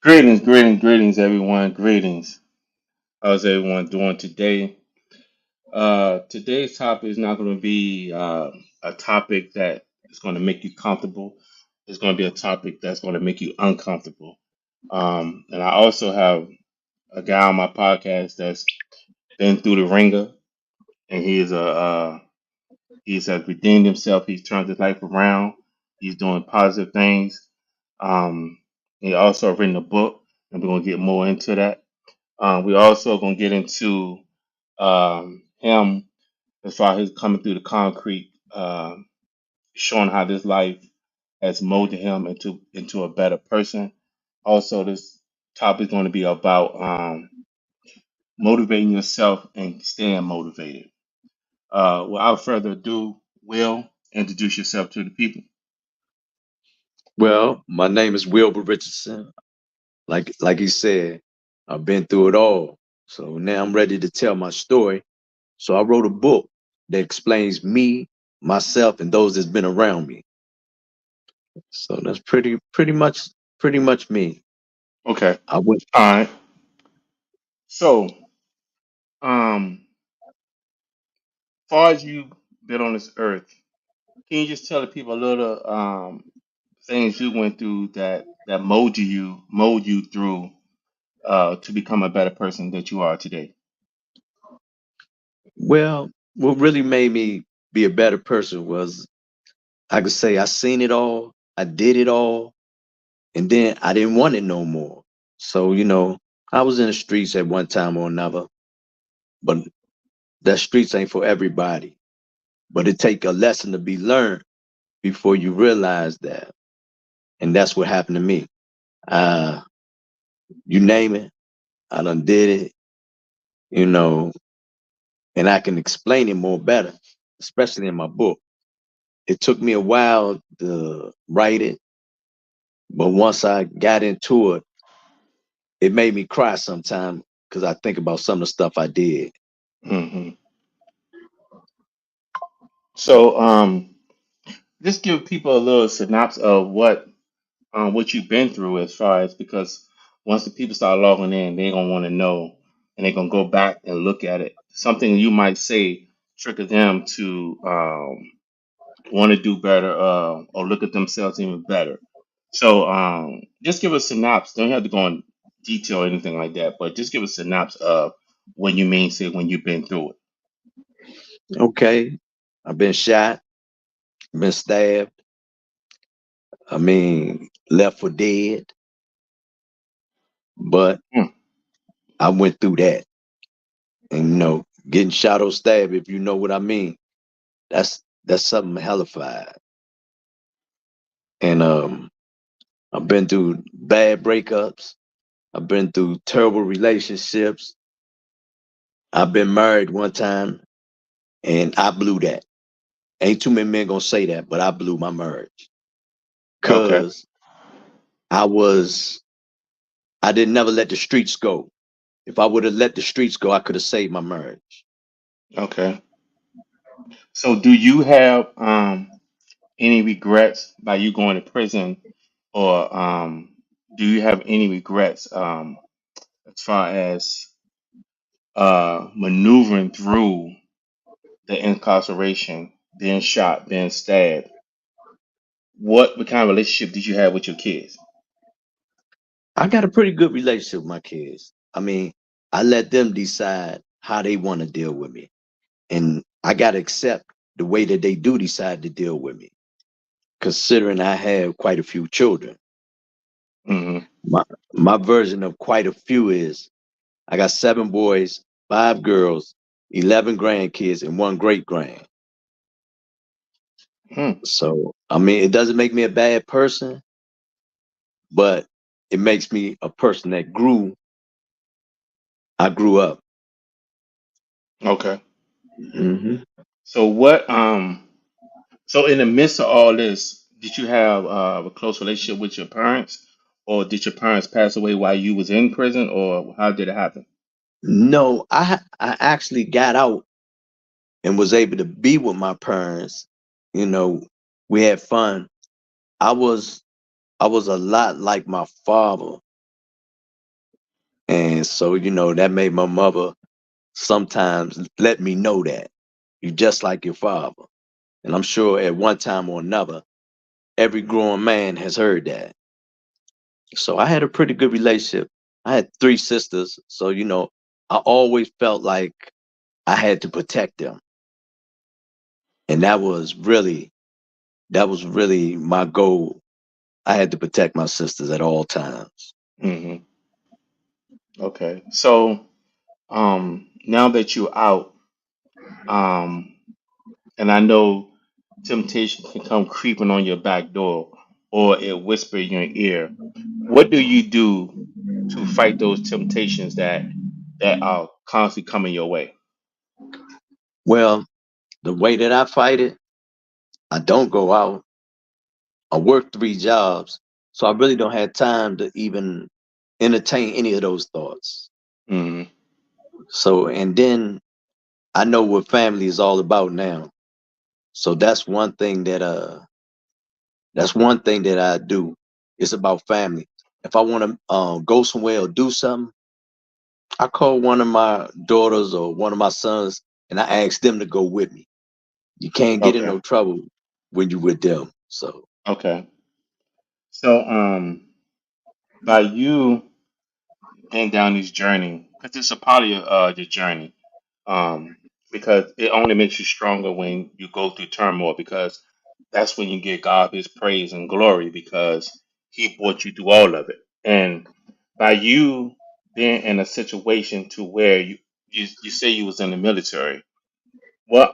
Greetings, everyone. Greetings. How's everyone doing today? Today's topic is not going to be a topic that is going to make you comfortable. It's going to be a topic that's going to make you uncomfortable. And I also have a guy on my podcast that's been through the ringer, and he's has redeemed himself. He's turned his life around. He's doing positive things. Um, he also written a book, and we're going to get more into that. We also gonna get into him as far as his coming through the concrete, showing how this life has molded him into a better person. Also, this topic is going to be about motivating yourself and staying motivated. Without further ado, Will, introduce yourself to the people. Well, my name is Wilbur Richardson. Like he said, I've been through it all. So now I'm ready to tell my story. So I wrote a book that explains me, myself, and those that's been around me. So that's pretty much me. Okay. I went All right. So, um, far as you've been on this earth, can you just tell the people a little things you went through that mold you through to become a better person that you are today? well, what really made me be a better person was I could say I seen it all, I did it all, and then I didn't want it no more. So, I was in the streets at one time or another, but that streets ain't for everybody. But it take a lesson to be learned before you realize that. And that's what happened to me. Uh, you name it, I done did it, you know, and I can explain it more better, especially in my book. It took me a while to write it, but once I got into it, it made me cry sometimes because I think about some of the stuff I did. Hmm. So, just give people a little synopsis of what you've been through as far as because once the people start logging in, they're gonna want to know and they're gonna go back and look at it. Something you might say trigger them to want to do better or look at themselves even better. So just give a synopsis. Don't have to go in detail or anything like that, but just give a synopsis of when you mean say when you've been through it. Okay, I've been shot, been stabbed, left for dead, but Hmm. I went through that. And getting shot or stabbed, if you know what I mean, that's something hellified. And I've been through bad breakups. I've been through terrible relationships. I've been married one time and I blew that. Ain't too many men gonna say that, but I blew my marriage. Okay. Cause I was I didn't never let the streets go. If I would have let the streets go, I could have saved my marriage. Okay. So do you have any regrets by you going to prison or do you have any regrets as far as maneuvering through the incarceration, being shot, being stabbed? What kind of relationship did you have with your kids? I got a pretty good relationship with my kids. I let them decide how they want to deal with me. And I got to accept the way that they do decide to deal with me, considering I have quite a few children. Hmm. My, my version of quite a few is I got 7 boys, 5 girls, 11 grandkids, and one great grand. Hmm. So, it doesn't make me a bad person, but it makes me a person that grew. I grew up. Okay. Hmm. So so in the midst of all this, did you have a close relationship with your parents, or did your parents pass away while you was in prison, or how did it happen? No, I actually got out and was able to be with my parents. You know, we had fun. I was I was a lot like my father. And so, that made my mother sometimes let me know that you just like your father. And I'm sure at one time or another, every grown man has heard that. So I had a pretty good relationship. I had three sisters. So, I always felt like I had to protect them. And that was really my goal. I had to protect my sisters at all times. Hmm. Okay. So, now that you're out, um, and I know temptation can come creeping on your back door or it whisper in your ear. What do you do to fight those temptations that are constantly coming your way? Well, the way that I fight it, I don't go out. I work three jobs. So I really don't have time to even entertain any of those thoughts. Hmm. So, and then I know what family is all about now. So that's one thing that I do. It's about family. If I want to go somewhere or do something, I call one of my daughters or one of my sons and I ask them to go with me. You can't get in Okay. no trouble when you with them. So Okay. So, by you and down this journey, because it's a part of your journey, um, because it only makes you stronger when you go through turmoil, because that's when you give God His praise and glory, because He brought you through all of it. And by you being in a situation to where you say you was in the military, what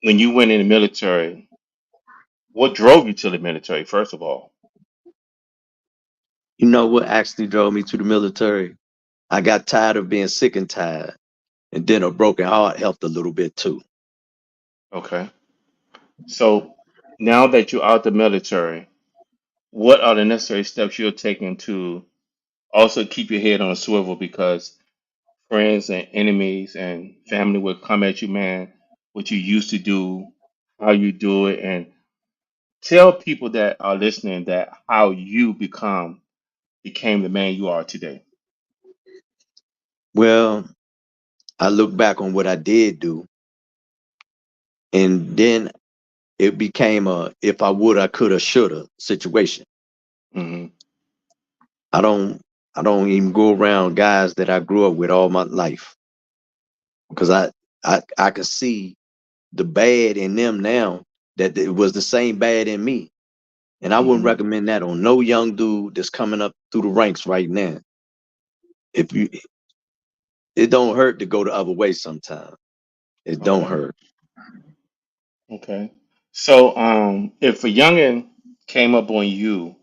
when you went in the military, what drove you to the military, first of all? you know what actually drove me to the military? I got tired of being sick and tired. And then a broken heart helped a little bit too. Okay. So now that you're out the military, what are the necessary steps you're taking to also keep your head on a swivel, because friends and enemies and family will come at you, man, what you used to do, how you do it, and tell people that are listening that how you became the man you are today. Well, I look back on what I did do, and then it became a if I would, I coulda, shoulda situation. Hmm. I don't I don't even go around guys that I grew up with all my life because I can see the bad in them now that it was the same bad in me. And I wouldn't Hmm. recommend that on no young dude that's coming up through the ranks right now. If you It don't hurt to go the other way sometimes. It don't Okay. hurt. Okay. So, if a youngin came up on you,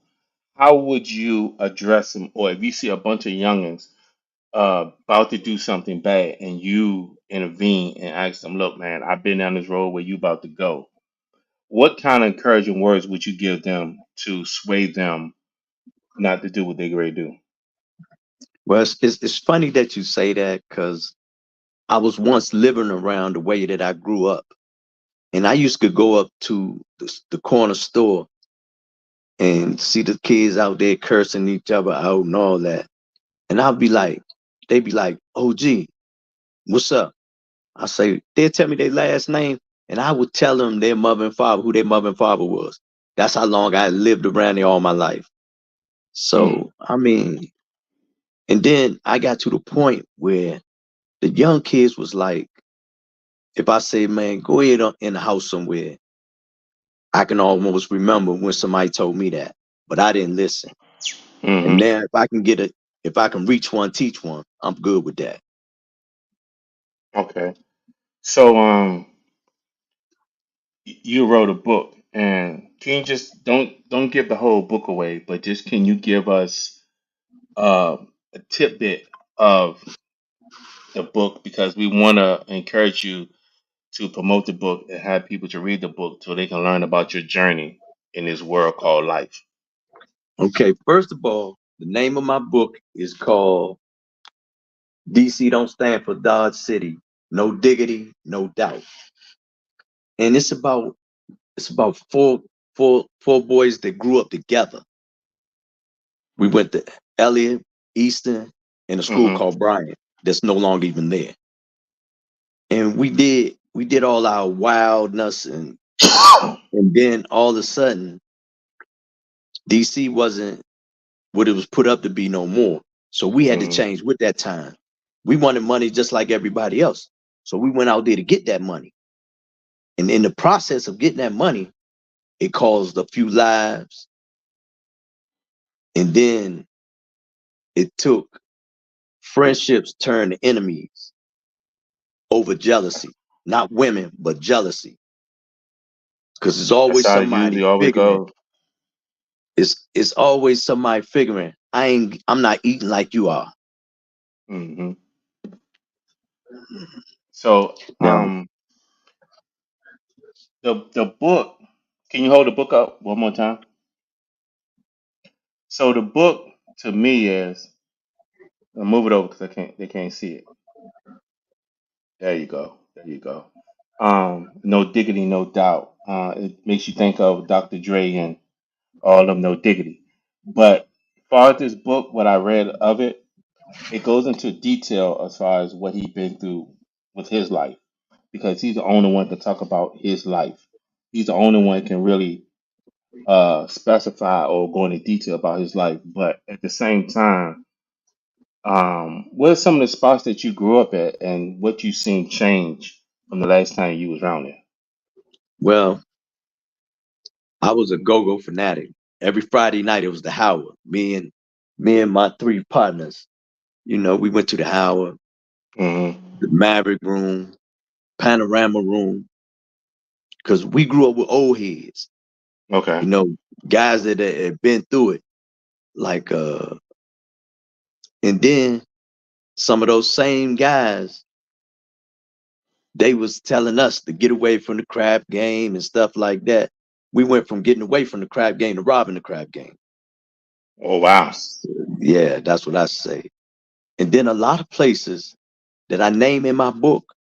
how would you address him? Or if you see a bunch of youngins about to do something bad and you intervene and ask them, look, man, I've been down this road where you about to go. What kind of encouraging words would you give them to sway them not to do what they ready to do? Well, it's funny that you say that because I was once living around the way that I grew up. And I used to go up to the corner store and see the kids out there cursing each other out and all that. And I'd be like, they'd be like, "Oh, gee, what's up?" I say, they'd tell me their last name, and I would tell them their mother and father, who their mother and father was. That's how long I lived around there all my life. Mm, So, I mean, and then I got to the point where the young kids was like, if I say, man, go ahead in the house somewhere, I can almost remember when somebody told me that, but I didn't listen. And hmm. now if I can reach one, teach one, I'm good with that. Okay. So, you wrote a book, and can you just don't give the whole book away, but just can you give us uh, a tidbit of the book, because we want to encourage you to promote the book and have people to read the book so they can learn about your journey in this world called life. Okay, first of all, the name of my book is called DC Don't Stand for Dodge City, No Diggity, No Doubt. And it's about four boys that grew up together. We went to Elliott, Easton. in a school Mm-hmm. called Bryant that's no longer even there. And we did all our wildness, and then all of a sudden DC wasn't what it was put up to be no more. So we had to Mm-hmm. change with that time. We wanted money just like everybody else. So we went out there to get that money. And in the process of getting that money, it caused a few lives. And then it took friendships turned to enemies over jealousy. Not women, but jealousy. Because it's That's always how it usually somebody always figuring. goes. It's always somebody figuring I'm not eating like you are. Mm-hmm. So, Now, the book. Can you hold the book up one more time? So the book to me is. I'll move it over because I can't. They can't see it. There you go. There you go. No diggity, no doubt. It makes you think of Dr. Dre and all of No Diggity. But as far as this book, what I read of it, it goes into detail as far as what he's been through with his life because he's the only one can talk about his life. He's the only one can really specify or go into detail about his life. But at the same time, what are some of the spots that you grew up at and what you seen change from the last time you was around there? well, I was a go-go fanatic. Every Friday night it was the Howard. Me and my three partners. We went to the Howard, Hmm. the Maverick Room, Panorama Room, because we grew up with old heads. You Okay. know, guys that had been through it. Like, and then some of those same guys, they was telling us to get away from the crap game and stuff like that. We went from getting away from the crap game to robbing the crap game. Oh wow. Yeah, that's what I say. And then a lot of places that I name in my book,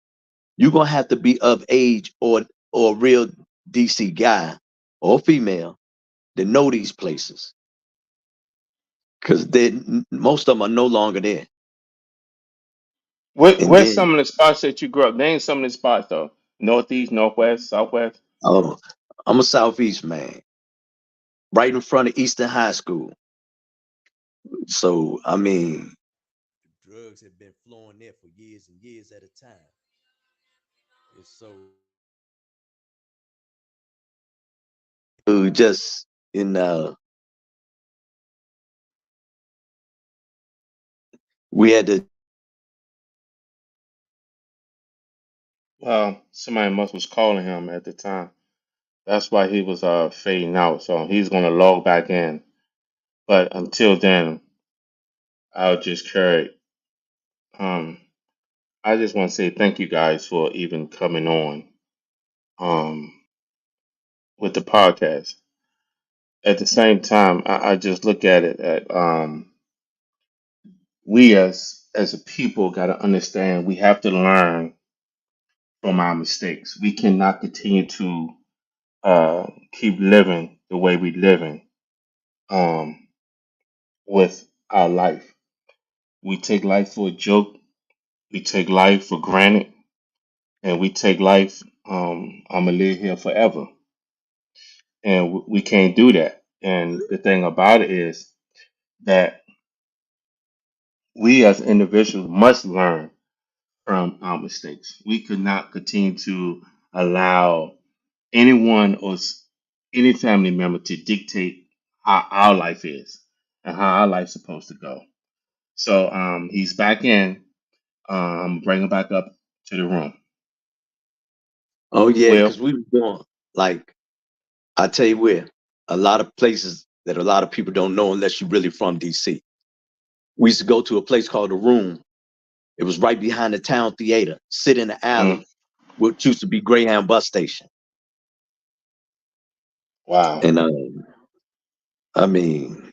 you're gonna have to be of age or a real DC guy or female to know these places because most of them are no longer there. And Where's then some of the spots that you grew up? Name some of the spots though. Northeast, northwest, southwest. oh, I'm a Southeast man, right in front of Eastern High School. So I mean, drugs have been flowing there for years and years at a time. And so just in we had to. Well, somebody must was calling him at the time. That's why he was fading out. So he's gonna log back in. But until then, I'll just carry. Um, I just want to say thank you guys for even coming on um with the podcast. At the same time, I just look at it at we as a people got to understand we have to learn from our mistakes. We cannot continue to keep living the way we living um, with our life. We take life for a joke. We take life for granted, and we take life. I'm gonna live here forever, and we can't do that. And the thing about it is that we as individuals must learn from our mistakes. We could not continue to allow anyone or any family member to dictate how our life is and how our life's supposed to go. So he's back in. Bring him back up to the room. Oh yeah, Will. because we were going like I tell you where a lot of places that a lot of people don't know unless you're really from DC. We used to go to a place called the Room. It was right behind the town theater, sit in the Mm, alley, which used to be Greyhound bus station. wow. And I mean,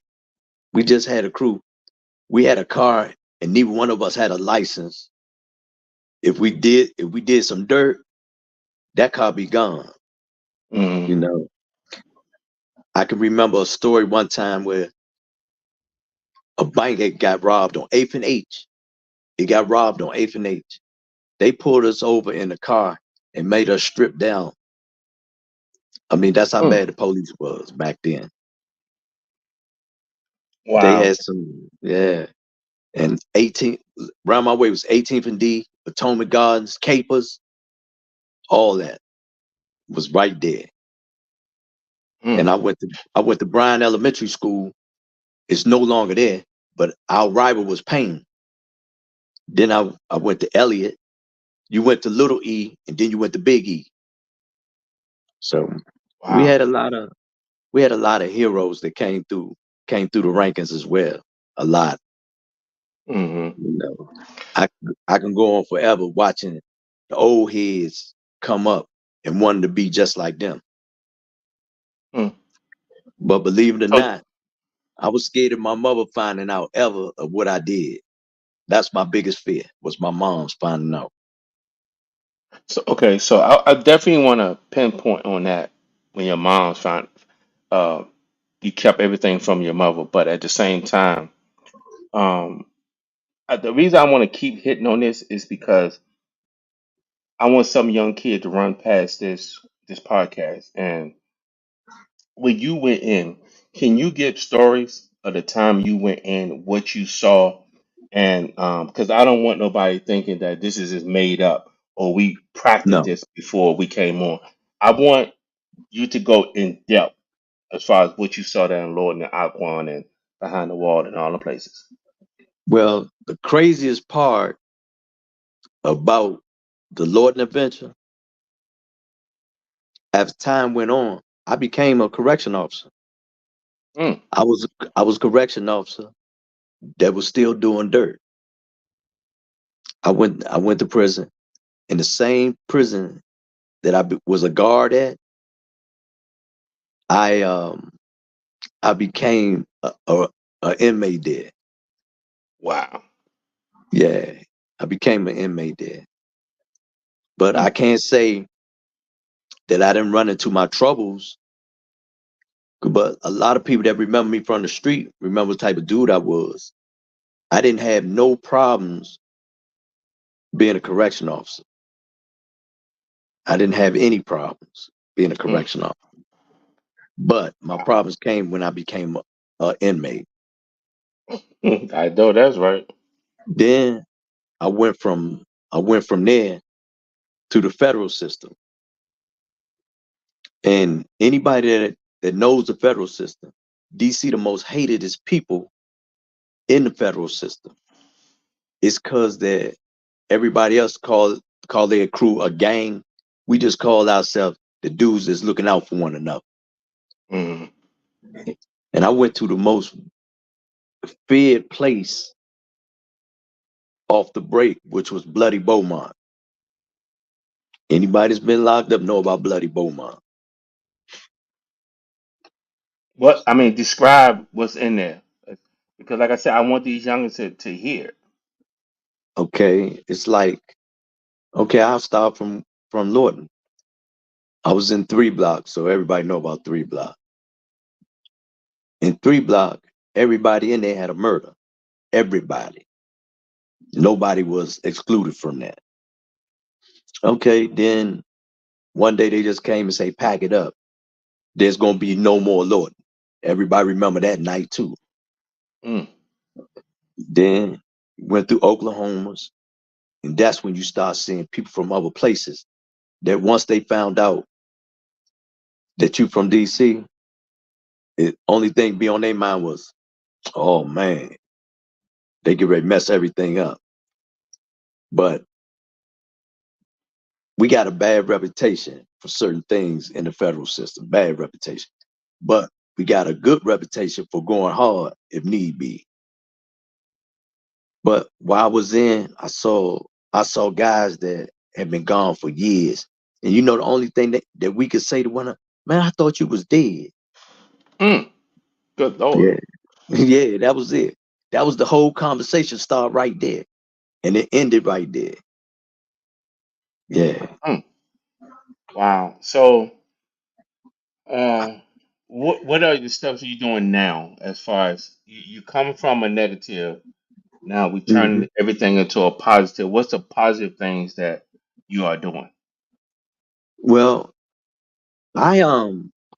we just had a crew. We had a car, and neither one of us had a license. If we did some dirt, that car be gone. Mm, You know, I can remember a story one time where A bank that got robbed on 8th and H. It got robbed on 8th and H. They pulled us over in the car and made us strip down. I mean, that's how Mm. bad the police was back then. They Wow. had some, yeah. And 18th, around my way was 18th and D, Potomac Gardens, Capers, all that was right there. Mm. And I went to Bryan Elementary School. It's no longer there, but our rival was Payne. Then I went to Elliott. You went to Little E, and then you went to Big E. So we Wow. had a lot of we had a lot of heroes that came through the rankings as well. A lot, Mm-hmm. you know. I I can go on forever watching the old heads come up and wanting to be just like them. Mm. But believe it or So, not, I was scared of my mother finding out ever of what I did. That's my biggest fear was my mom's finding out. okay. So I definitely want to pinpoint on that when your mom's found uh, you kept everything from your mother, but at the same time, um, the reason I want to keep hitting on this is because I want some young kid to run past this podcast. And when you went in, can you give stories of the time you went in, what you saw, and because I don't want nobody thinking that this is just made up or we practiced No. this before we came on. I want you to go in depth as far as what you saw there in Lord and Aquan and behind the wall and all the places. Well, the craziest part about the Lord and Adventure, as time went on, I became a correction officer. Mm. I was a correction officer that was still doing dirt. I went to prison. In the same prison that was a guard at, I um I became a inmate there. Wow. Yeah, I became an inmate there. But I Mm. can't say that I didn't run into my troubles. But a lot of people that remember me from the street remember the type of dude I was. I didn't have no problems being a correction officer. I didn't have any problems being a Mm. correction officer. But my Wow. problems came when I became a inmate. Mm. I know that's right. Then I went from I went from there to the federal system. And anybody that knows the federal system, DC the most hated is people in the federal system. It's cause that everybody else call their crew a gang. We just call ourselves the dudes that's looking out for one another. Mm. And I went to the most feared place off the break, which was Bloody Beaumont. Anybody that's been locked up know about Bloody Beaumont. What I mean, describe what's in there, because like I said, I want these youngins to hear. Okay, it's like okay, I'll start from Lorton. I was in 3 Block, so everybody know about 3 Block. In 3 Block, everybody in there had a murder. Everybody. Nobody was excluded from that. Okay, then one day they just came and say, pack it up. There's gonna be no more Lorton. Everybody remember that night too. Mm. Then went through Oklahoma's, and that's when you start seeing people from other places that once they found out that you from DC, the only thing be on their mind was, oh man, they get ready to mess everything up. But we got a bad reputation for certain things in the federal system, bad reputation. But we got a good reputation for going hard if need be. But while I was in, I saw guys that had been gone for years. And you know the only thing that we could say to one another, man, I thought you was dead. Mm. Good Lord. Yeah. Yeah, that was it. That was the whole conversation start right there. And it ended right there. Yeah. Mm. Wow. So, uh, what are the steps you doing now as far as you come from a negative, now we Hmm. turn everything into a positive. What's the positive things that you are doing? Well,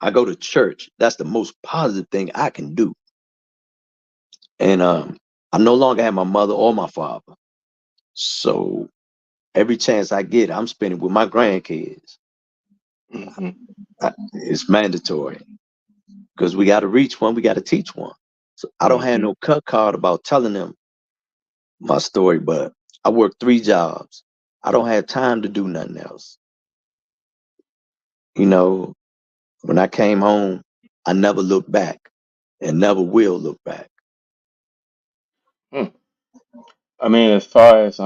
I go to church. That's the most positive thing I can do. And I no longer have my mother or my father. So every chance I get, I'm spending with my grandkids. Hmm. It's mandatory because we got to reach one, we got to teach one. So I don't have Hmm. no cut card about telling them my story, but I work 3 jobs. I don't have time to do nothing else. You know, when I came home, I never looked back and never will look back. Hmm. I mean, as far as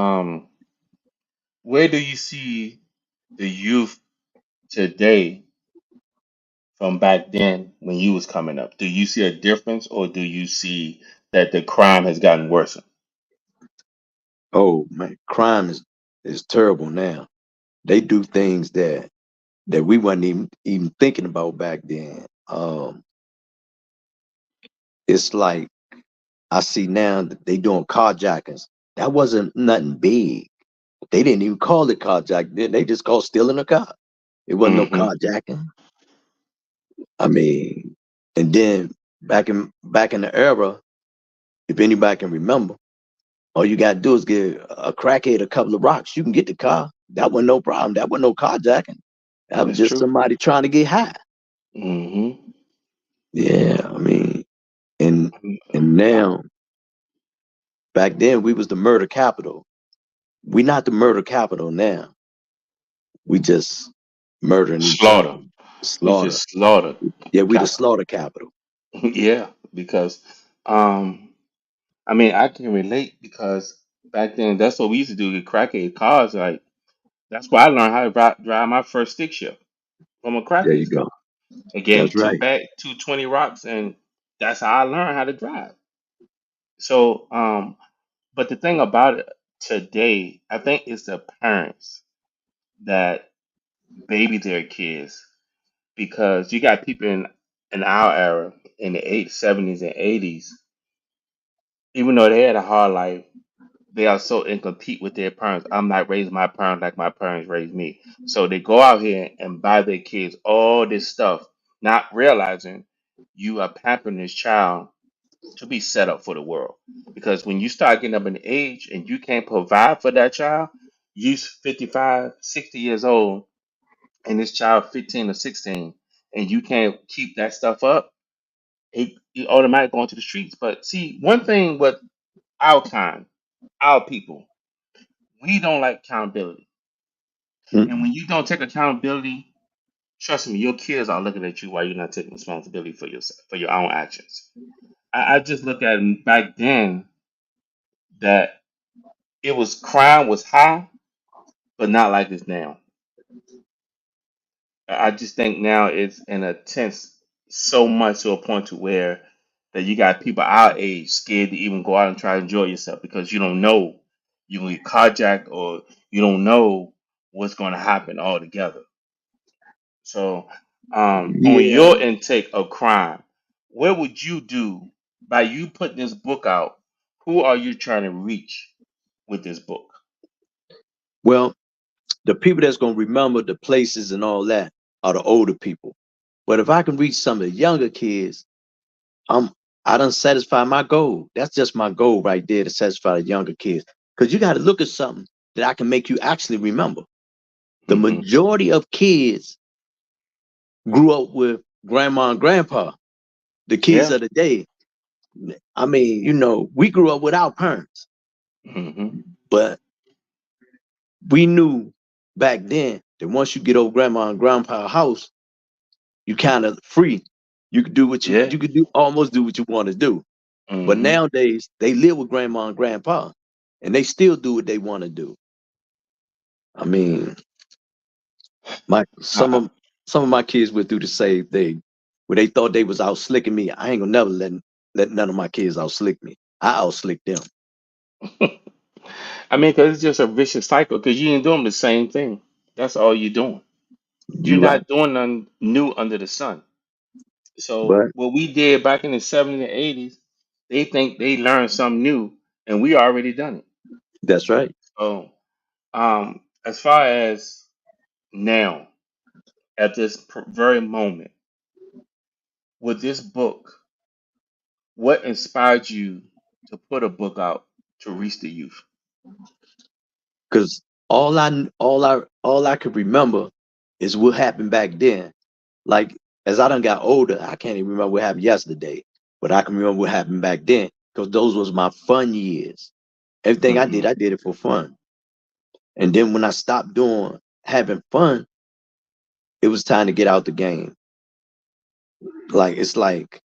where do you see the youth today from back then when you was coming up? Do you see a difference, or do you see that the crime has gotten worse? Oh man, crime is terrible now. They do things that we weren't even thinking about back then. It's like I see now that they doing carjackings. That wasn't nothing big. They didn't even call it carjacking. They just called stealing a car. It wasn't no Hmm. carjacking. I mean, and then back in the era, if anybody can remember, all you gotta do is give a crackhead a couple of rocks. You can get the car. That wasn't no problem. That wasn't no carjacking. That was That's just true. somebody trying to get high. Hmm. Yeah, I mean, and now back then we was the murder capital. We not the murder capital now. We just murdering each other. Slaughter. We Slaughter. just slaughtered Yeah, we the capital. slaughter capital. Yeah, because um, I mean, I can relate because back then that's what we used to do. Get crackhead cars. Like that's why I learned how to drive my first stick shift from a There crackhead you stick. go. Again, That's right. 220 rocks, and that's how I learned how to drive. So, but the thing about it today, I think it's the parents that baby their kids because you got people in our era in the 70s and 80s, even though they had a hard life, they are so incomplete with their parents. I'm not raising my parents like my parents raised me. So they go out here and buy their kids all this stuff, not realizing you are pampering this child to be set up for the world. Because when you start getting up in age and you can't provide for that child, you 55, 60 years old, and this child 15 or 16, and you can't keep that stuff up, it automatically going to the streets. But see, one thing with our kind, our people, we don't like accountability. And Mm. when you don't take accountability, trust me, your kids are looking at you while you're not taking responsibility for yourself, for your own actions. I just look at it back then that it was crime was high, but not like it's now. I just think now it's in a tense so much to a point to where that you got people our age scared to even go out and try to enjoy yourself because you don't know you can get carjacked or you don't know what's going to happen altogether. So, on Yeah. your intake of crime, what would you do by you putting this book out? Who are you trying to reach with this book? Well, the people that's gonna remember the places and all that are the older people. But if I can reach some of the younger kids, I'm I done satisfy my goal. That's just my goal right there to satisfy the younger kids. Because you got to look at something that I can make you actually remember. The Hmm. majority of kids grew up with grandma and grandpa. The kids Yeah. of the day, I mean, we grew up without parents, Hmm. but we knew back then that once you get over grandma and grandpa's house, you kind of free. You could do what you Yeah. you could do almost do what you want to do. But Hmm. nowadays they live with grandma and grandpa, and they still do what they want to do. I mean, my some Uh, of some of my kids went through the same thing, where they thought they was out slicking me. I ain't gonna never let none of my kids out slick me. I out slick them. I mean, because it's just a vicious cycle. Because you ain't doing the same thing. That's all you're doing. You're You right. not doing nothing new under the sun. So But what we did back in the 70s and 80s, they think they learned something new, and we already done it. that's right. So as far as now, at this very moment, with this book, what inspired you to put a book out to reach the youth? Because all I could remember is what happened back then. Like as I done got older, I can't even remember what happened yesterday, but I can remember what happened back then because those was my fun years. Everything Hmm. I did it for fun. And then when I stopped doing having fun, it was time to get out the game. Like it's like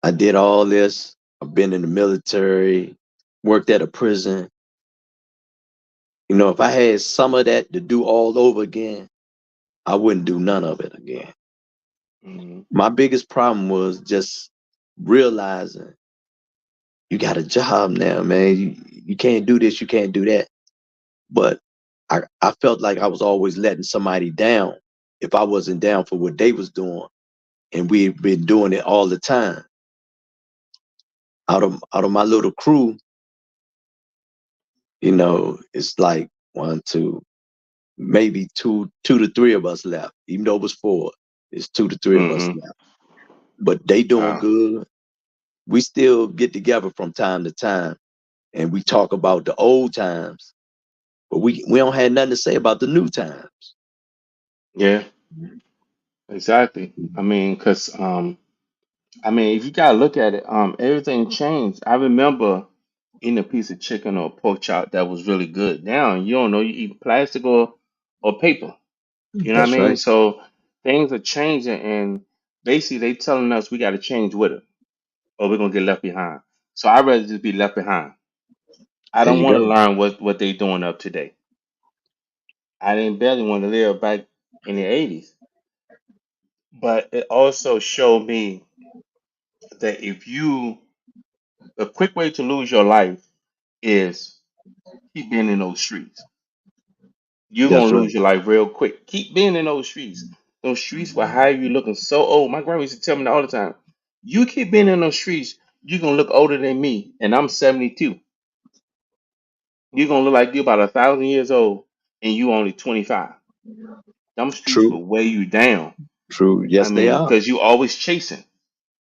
I did all this. I've been in the military, worked at a prison. If I had some of that to do all over again, I wouldn't do none of it again. Hmm. My biggest problem was just realizing you got a job now, man. You can't do this, you can't do that. But I felt like I was always letting somebody down if I wasn't down for what they was doing. And we've been doing it all the time. Out of my little crew, it's like one, two, maybe two to three of us left. Even though it was four, it's two to three of us Hmm. left. But they doing Wow. good. We still get together from time to time and we talk about the old times, but we don't have nothing to say about the new times. Yeah, exactly. I mean, because I mean, if you gotta look at it, everything changed. I remember eating a piece of chicken or pork chop that was really good. Now you don't know, you eat plastic or paper. You know what I That's mean? right. So things are changing, and basically they telling us we got to change with it, or we're gonna get left behind. So I'd rather just be left behind. I There don't you want to go. learn what they doing up today. I didn't barely want to live back in the 80s, but it also showed me that if you a quick way to lose your life is keep being in those streets. You're That's gonna right. lose your life real quick. Keep being in those streets. Those streets will have you looking so old. My grandma used to tell me that all the time. You keep being in those streets, you're gonna look older than me, and I'm 72. You're gonna look like you're about 1,000 years old, and you only 25. Them streets True. will weigh you down. True. I Yes, they mean, are. because you always chasing,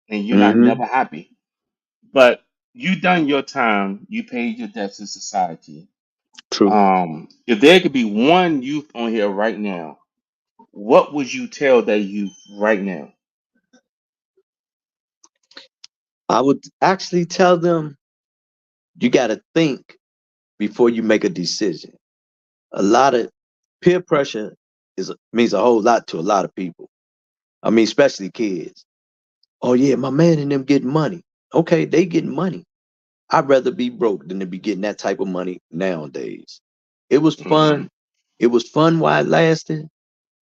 and you're not Mm-hmm. never happy. But you done your time. You paid your debts to society. True. If there could be one youth on here right now, what would you tell that youth right now? I would actually tell them you got to think before you make a decision. A lot of peer pressure means a whole lot to a lot of people. I mean, especially kids. Oh yeah, my man and them getting money. Okay, they getting money. I'd rather be broke than to be getting that type of money nowadays. It was Hmm. fun. It was fun while it lasted,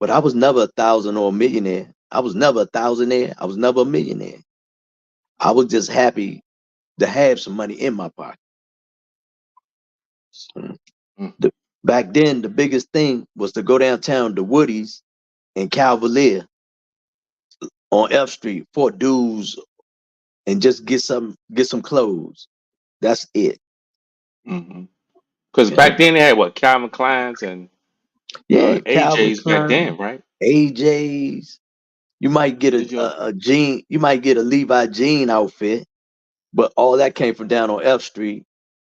but I was never a thousand or a millionaire. I was never a thousandaire. I was never a millionaire. I was just happy to have some money in my pocket. Mm. The, Back then, the biggest thing was to go downtown to Woody's and Cavalier on F Street, Fort Dues, and just get some clothes. That's it. Hmm. Because Yeah, back then they had what Calvin Klein's and yeah, Calvin AJ's back then, Klein, right? AJ's. You might get Did you? a jean, you might get a Levi jean outfit, but all that came from down on F Street.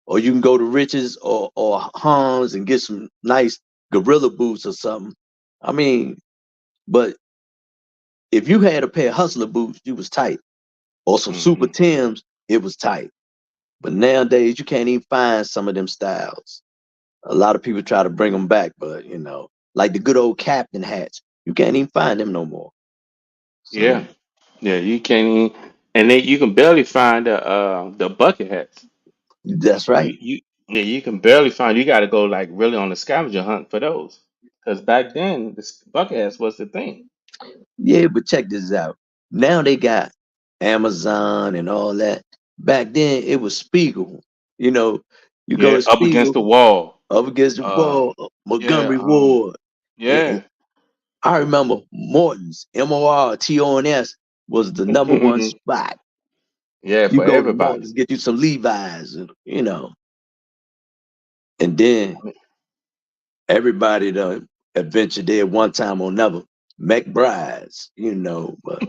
Or you can go to Rich's or Hans and get some nice gorilla boots or something. I mean, but if you had a pair of hustler boots, you was tight. Or some super Hmm. Tims, it was tight. But nowadays you can't even find some of them styles. A lot of people try to bring them back, but like the good old captain hats, you can't even find them no more. Yeah, So yeah. You can't even, and they you can barely find the bucket hats. that's You right. you yeah, you can barely find. You got to go like really on a scavenger hunt for those. Because back then the bucket hats was the thing. Yeah, but check this out. Now they got Amazon and all that. Back then it was Spiegel. You know, you go Yeah, to up against Spiegel, the wall. up against the Uh, wall, yeah, Montgomery Ward. And yeah. I remember Morton's, MORTONS. was the number one spot. Yeah, You for go to everybody. Marcus, get you some Levi's, and and then everybody done adventure there one time or another. McBride's, but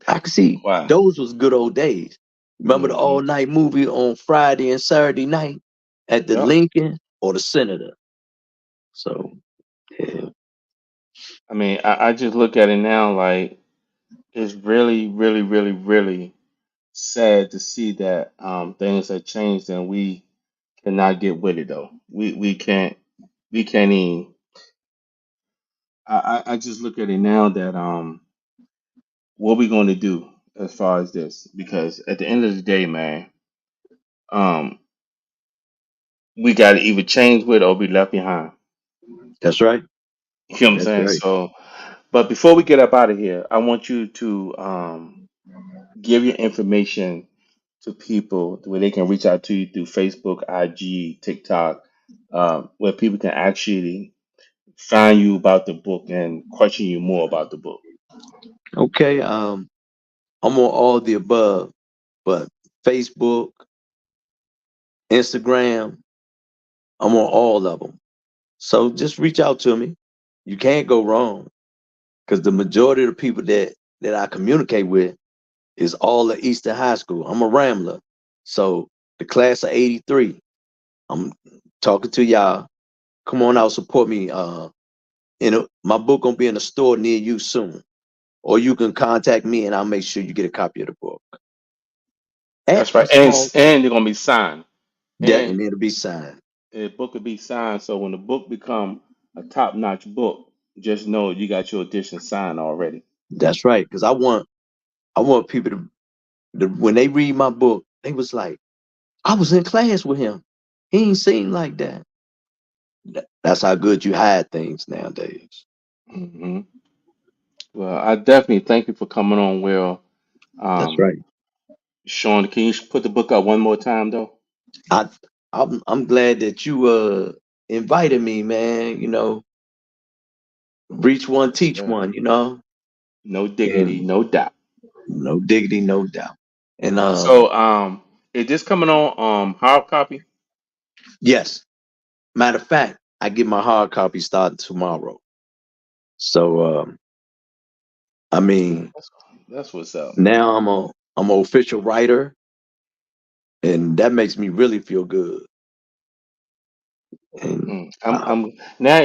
I can see Wow. those was good old days. Remember the Hmm. all night movie on Friday and Saturday night at the Yep. Lincoln or the Senator. So yeah, I mean, I just look at it now like it's really, really, really, really sad to see that things have changed and we cannot get with it though. We can't even. I just look at it now that what we going to do as far as this because at the end of the day, man, um, we got to either change with or be left behind. that's right. You know what I'm That's saying? right. So, but before we get up out of here, I want you to give your information to people where they can reach out to you through Facebook, IG, TikTok, where people can actually find you about the book and question you more about the book. Okay. I'm on all the above, but Facebook, Instagram, I'm on all of them. So just reach out to me. You can't go wrong because the majority of the people that I communicate with is all at Eastern High School. I'm a Rambler, so the class of '83. I'm talking to y'all. Come on out, support me. My book gonna be in a store near you soon, or you can contact me and I'll make sure you get a copy of the book at That's a right, and small and they're gonna be signed, debt, and and it'll be signed. the book will be signed. So when the book become a top-notch book, just know you got your edition signed already. That's right, because I want people to when they read my book, they was like, I was in class with him. He ain't seem like that. That's how good you hide things nowadays. Hmm. Well, I definitely thank you for coming on, Will. That's Um, right. Sean, can you put the book up one more time, though? I I'm glad that you invited me, man. Reach one, Yes, teach sir. one. No diggity, And no doubt. no diggity, no doubt. And So, is this coming on hard copy? yes, matter of fact, I get my hard copy starting tomorrow. So I mean, That's, that's what's up. now I'm an official writer, and that makes me really feel good. And I'm now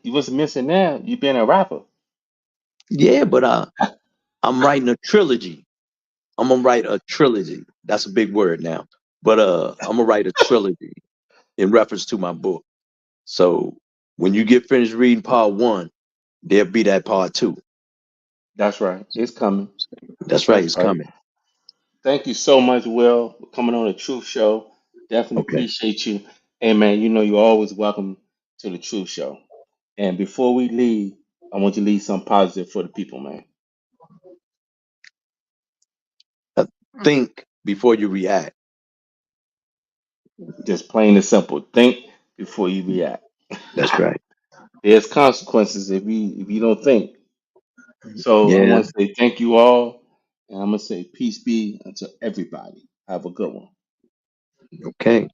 you was missing now. You being a rapper. yeah, but I'm writing a trilogy. I'm gonna write a trilogy. That's a big word now. But I'm gonna write a trilogy in reference to my book. So when you get finished reading part one, there'll be that part two. That's right. It's coming. That's right, That's it's right. coming. Thank you so much, Will, for coming on the Truth Show. Definitely Okay. appreciate you. Hey man, you know you're always welcome to the Truth Show. And before we leave, I want you to leave something positive for the people, man. Uh, Think before you react. Just plain and simple. Think before you react. That's right. There's consequences if you don't think. So I Yeah. want to say thank you all, and I'm gonna say peace be unto everybody. Have a good one. Okay.